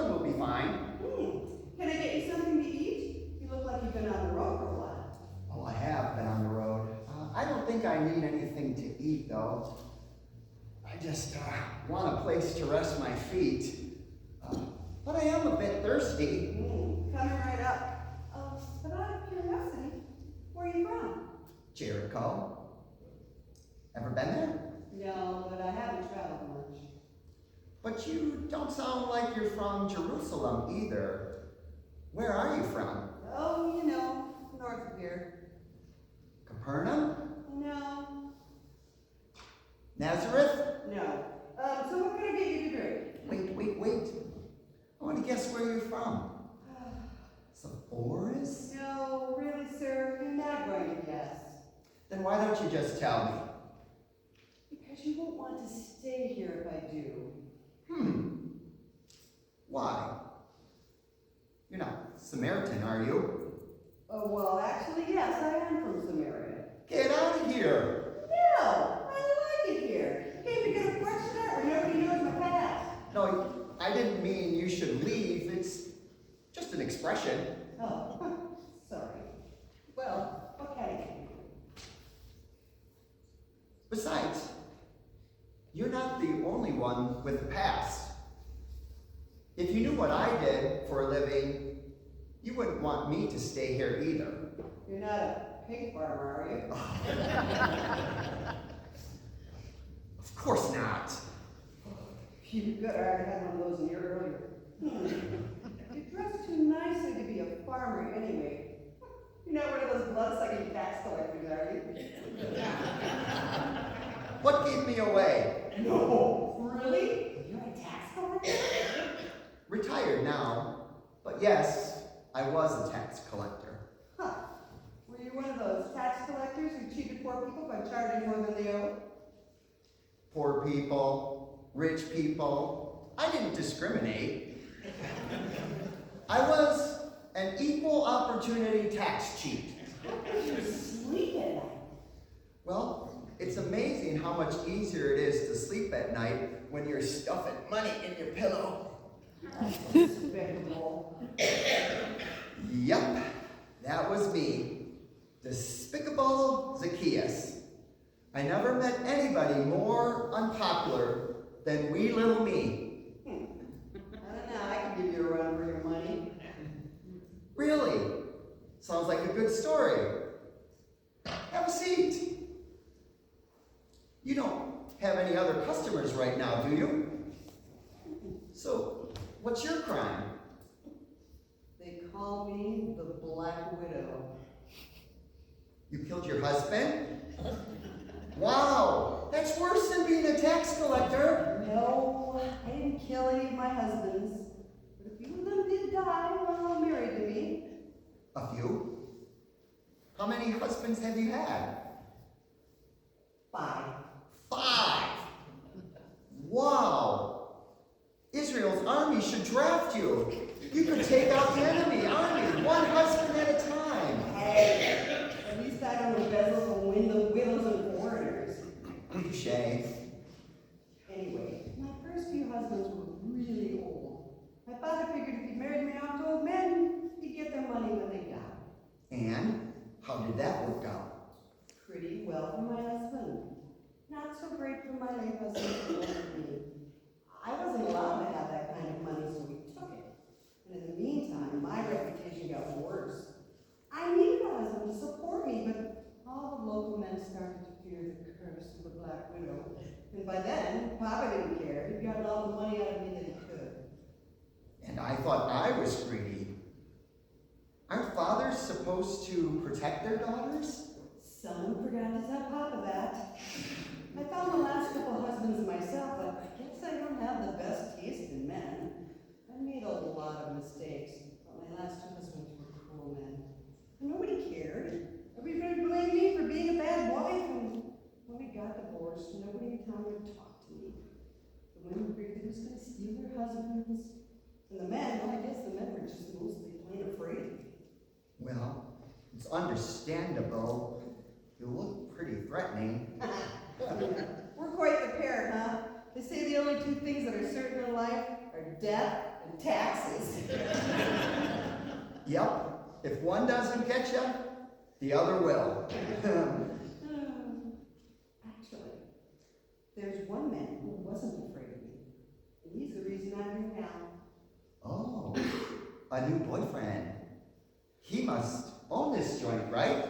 one will be fine. Can I get you something to eat? You look like you've been on the road for a while. Oh, I have been on the road. I don't think I need anything to eat, though. I just want a place to rest my feet. But I am a bit thirsty. Coming right up. But out of curiosity, where are you from? Jericho. Ever been there? No, but I haven't traveled much. But you don't sound like you're from Jerusalem either. Where are you from? Oh, you know, north of here. Capernaum? No. Nazareth? No. So what can I get you to drink? Wait. I want to guess where you're from. Sepphoris? No, really, sir, you're not going to guess. Then why don't you just tell me? Because you won't want to stay here if I do. Why? You're not Samaritan, are you? Oh, well, actually, yes, I am from Samaria. Get out of here! No, I like it here. Came to get a fresh start where nobody knows my past. No, I didn't mean you should leave. It's just an expression. Oh, sorry. Well, what can I get you? Besides, you're not the only one with a past. If you knew what I did for a living, you wouldn't want me to stay here either. You're not a pig farmer, are you? Of course not. You could have had one of those in here earlier. You dress too nicely to be a farmer anyway. You're not one of those blood-sucking tax collectors, are you? What gave me away? No, really? You're a tax collector? Retired now, but yes, I was a tax collector. Huh. Were you one of those tax collectors who cheated poor people by charging more than they owe? Poor people, rich people, I didn't discriminate. I was an equal opportunity tax cheat. How could you sleep at night? Well, it's amazing how much easier it is to sleep at night when you're stuffing money in your pillow. Despicable. Yup, that was me. Despicable Zacchaeus. I never met anybody more unpopular than wee little me. I don't know, I can give you a run for your money. Really? Sounds like a good story. Have a seat. You don't have any other customers right now, do you? So, what's your crime? They call me the Black Widow. You killed your husband? Wow, that's worse than being a tax collector. No, I didn't kill any of my husbands. But a few of them did die while all married to me. A few? How many husbands have you had? 5. 5! Wow! Israel's army should draft you. You could take out the enemy army, one husband at a time. Hey, at least I don't embezzle from widows and foreigners. Touche. Anyway, my first few husbands were really old. My father figured if he married me off to old men, he'd get their money when they died. And how did that work out? Pretty well for my husband. Not so great for my late husband who left me. I wasn't allowed to have that kind of money, so we took it. And in the meantime, my reputation got worse. I needed a husband to support me, but all the local men started to fear the curse of the Black Widow. And by then, Papa didn't care. He'd gotten all the money out of me that he could. And I thought I was greedy. Aren't fathers supposed to protect their daughters? Someone forgot to tell Papa that. I found the last couple husbands myself, but I guess I don't have the best taste in men. I made a lot of mistakes, but my last 2 husbands were cruel men. And nobody cared. Everybody blamed me for being a bad wife, and when we got divorced, nobody in town would talk to me. The women figured they was going to steal their husbands, and the men, well, I guess the men were just mostly plain afraid of me. Well, it's understandable. You look pretty threatening. We're quite the pair, huh? They say the only 2 things that are certain in life are death and taxes. Yep, if one doesn't get you, the other will. Actually, there's one man who wasn't afraid of me, and he's the reason I'm here now. Oh, a new boyfriend. He must own this joint, right?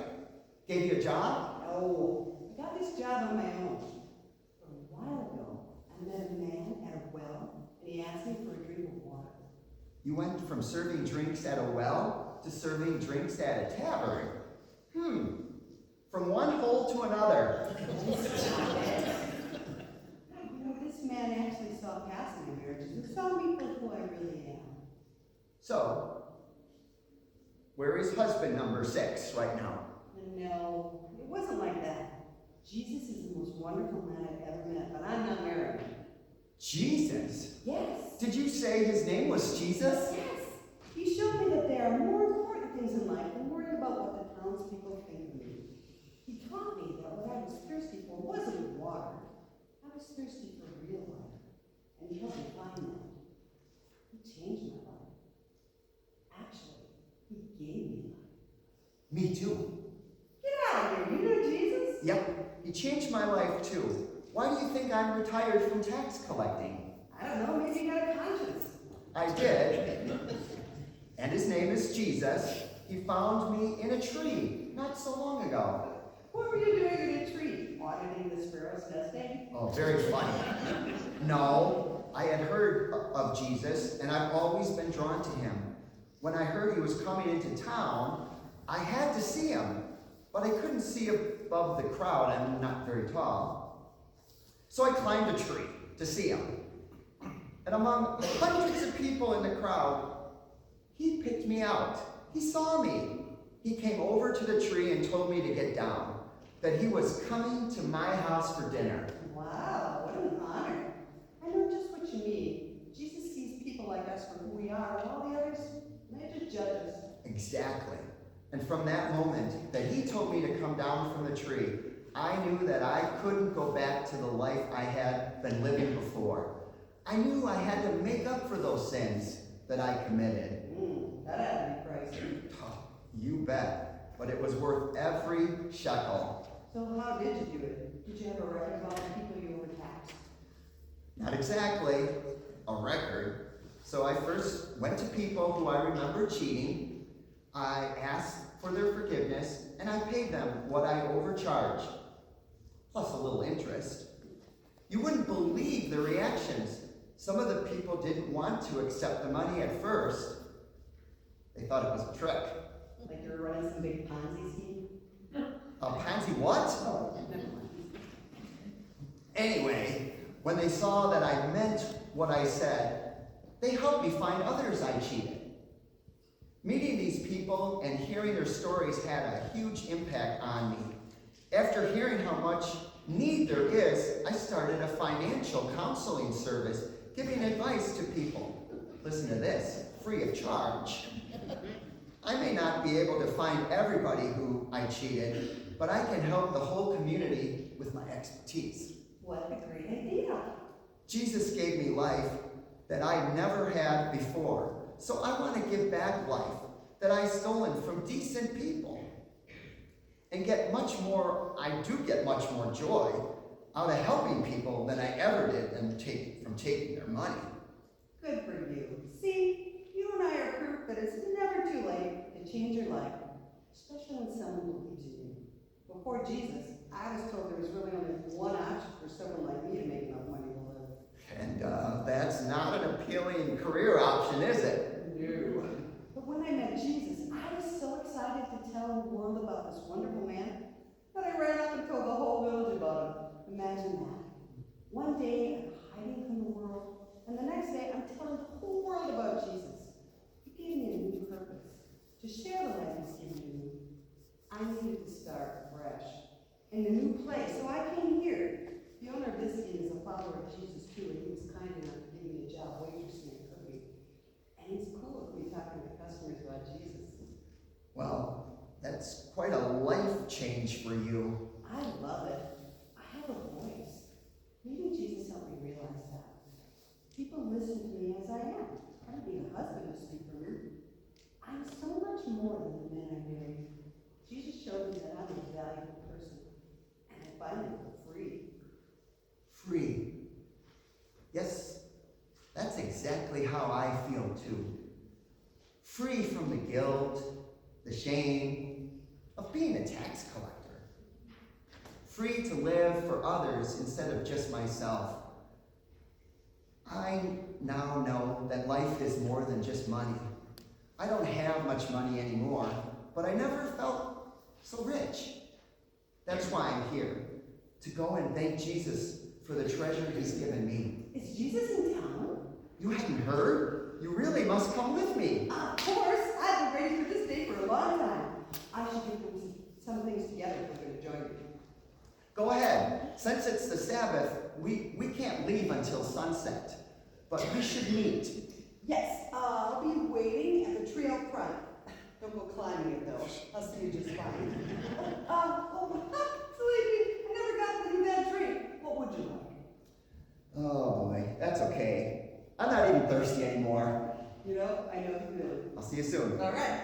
Gave you a job? Oh, I got this job on my own. But a while ago, I met a man at a well, and he asked me for a drink of water. You went from serving drinks at a well to serving drinks at a tavern. From one hole to another. You know, this man actually saw past my marriages and saw me for who I really am. So, where is husband number 6 right now? No, it wasn't like that. Jesus is the most wonderful man I've ever met, but I'm not married. Jesus? Yes. Did you say his name was Jesus? Yes. He showed me that there are more important things in life than worrying about what the townspeople think of me. He taught me that what I was thirsty for wasn't water. I was thirsty for real life. And he helped me find that. He changed my life. Actually, he gave me life. Me too. Get out of here, you know Jesus? Yep, he changed my life too. Why do you think I'm retired from tax collecting? I don't know, maybe you got a conscience. I did. And his name is Jesus. He found me in a tree not so long ago. What were you doing in a tree? Auditing the sparrow's nesting? Oh, very funny. No, I had heard of Jesus, and I've always been drawn to him. When I heard he was coming into town, I had to see him, but I couldn't see above the crowd. I'm not very tall. So I climbed a tree to see him. And among hundreds of people in the crowd, he picked me out. He saw me. He came over to the tree and told me to get down, that he was coming to my house for dinner. Wow, what an honor. I know just what you mean. Jesus sees people like us for who we are, and all the others, they just judge us. Exactly. And from that moment that he told me to come down from the tree, I knew that I couldn't go back to the life I had been living before. I knew I had to make up for those sins that I committed. That had to be pricey. Oh, you bet. But it was worth every shekel. So how did you do it? Did you have a record of all the people you overtaxed? Not exactly a record. So I first went to people who I remember cheating. I asked for their forgiveness, and I paid them what I overcharged, plus a little interest. You wouldn't believe the reactions. Some of the people didn't want to accept the money at first. They thought it was a trick. Like you were running some big Ponzi scheme? A pansy what? Oh, never mind. Anyway, when they saw that I meant what I said, they helped me find others I cheated. Meeting these people and hearing their stories had a huge impact on me. After hearing how much need there is, I started a financial counseling service, giving advice to people. Listen to this, free of charge. I may not be able to find everybody who I cheated, but I can help the whole community with my expertise. What a great idea. Jesus gave me life that I never had before, so I want to give back life that I've stolen from decent people. And I do get much more joy out of helping people than I ever did from taking their money. Good for you. See, you and I are proof that it's never too late to change your life, especially when someone believes in you. Before Jesus, I was told there was really only one option for someone like me to make enough money to live. And that's not an appealing career option, is it? No. But when I met Jesus, I was so excited to tell the world about this wonderful man that I ran up and told the whole village about him. Imagine that. One day I'm hiding from the world, and the next day I'm telling the whole world about Jesus. He gave me a new purpose, to share the life he's given to me. I needed to start fresh, in a new place, so I came here. The owner of this inn is a follower of Jesus too, and he was kind enough to give me a job waitressing at Cookie. exactly how I feel too. Free from the guilt, the shame of being a tax collector. Free to live for others instead of just myself. I now know that life is more than just money. I don't have much money anymore, but I never felt so rich. That's why I'm here, to go and thank Jesus for the treasure he's given me. Is Jesus in town? You hadn't heard? You really must come with me. Of course, I've been waiting for this day for a long time. I should get some things together if we're going to join you. Go ahead. Since it's the Sabbath, we can't leave until sunset, but we should meet. Yes, I'll be waiting at the tree out front. Don't go climbing it though. I'll see you just fine. Sleepy, I never got to do that tree. What would you like? Oh boy, that's okay. I'm not even thirsty anymore. You know, I know the feeling. I'll see you soon. All right.